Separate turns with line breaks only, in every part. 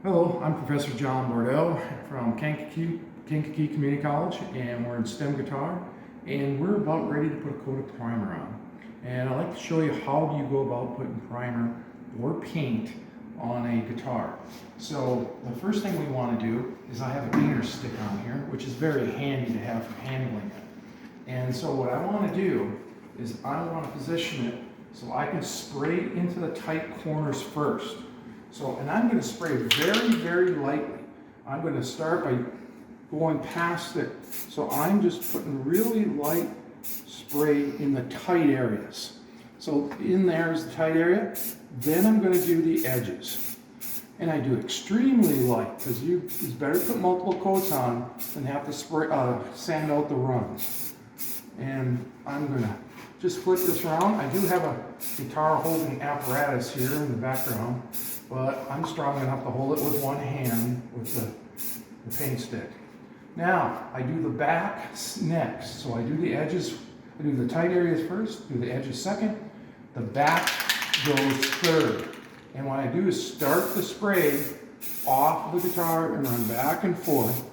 Hello, I'm Professor John Bordeau from Kankakee Community College, and we're in STEM guitar, and we're about ready to put a coat of primer on. And I'd like to show you how you go about putting primer or paint on a guitar. So the first thing we want to do is I have a painter stick on here, which is very handy to have for handling it. And so what I want to do is I want to position it so I can spray into the tight corners first. So, and I'm going to spray very, very lightly. I'm going to start by going past it. So I'm just putting really light spray in the tight areas. So in there is the tight area. Then I'm going to do the edges. And I do extremely light because it's better to put multiple coats on than have to spray, sand out the runs. And I'm going to just flip this around. I do have a guitar holding apparatus here in the background, but I'm strong enough to hold it with one hand with the paint stick. Now, I do the back next. So I do the edges, I do the tight areas first, do the edges second, the back goes third. And what I do is start the spray off the guitar and run back and forth,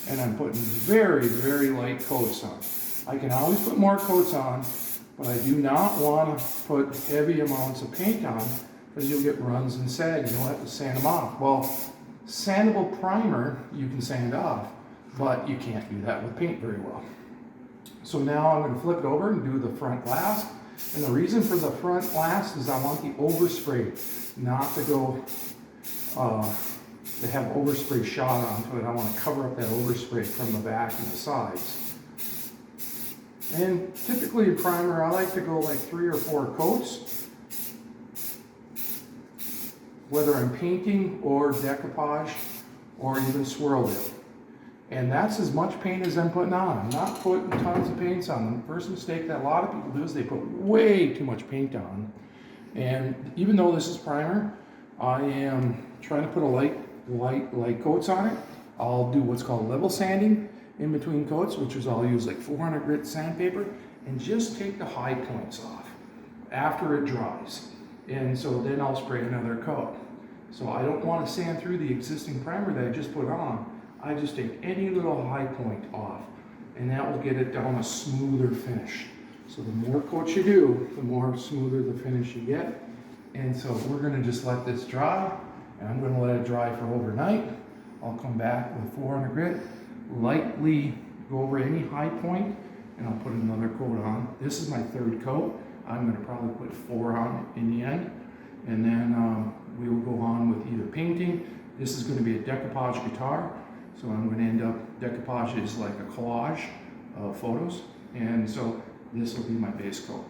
and I'm putting very, very light coats on. I can always put more coats on, but I do not want to put heavy amounts of paint on because you'll get runs and sag and you'll have to sand them off. Well, sandable primer you can sand off, but you can't do that with paint very well. So now I'm going to flip it over and do the front glass. And the reason for the front glass is I want the overspray not to go, to have overspray shot onto it. I want to cover up that overspray from the back and the sides. And typically in primer, I like to go like 3 or 4 coats, whether I'm painting or decoupage or even swirl dip. And that's as much paint as I'm putting on. I'm not putting tons of paints on them. The first mistake that a lot of people do is they put way too much paint on. And even though this is primer, I am trying to put a light coats on it. I'll do what's called level sanding in between coats, which is I'll use like 400 grit sandpaper and just take the high points off after it dries. And so then I'll spray another coat. So I don't want to sand through the existing primer that I just put on. I just take any little high point off, and that will get it down a smoother finish. So the more coats you do, the more smoother the finish you get. And so we're going to just let this dry, and I'm going to let it dry for overnight. I'll come back with 400 grit, lightly go over any high point, and I'll put another coat on. This is my 3rd coat. I'm going to probably put 4 on in the end, and then we will go on with either painting. This is going to be a decoupage guitar, so I'm going to end up, decoupage is like a collage of photos, and so this will be my base coat.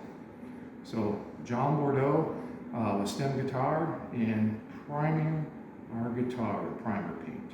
So John Bordeau with STEM guitar and priming our guitar with primer paint.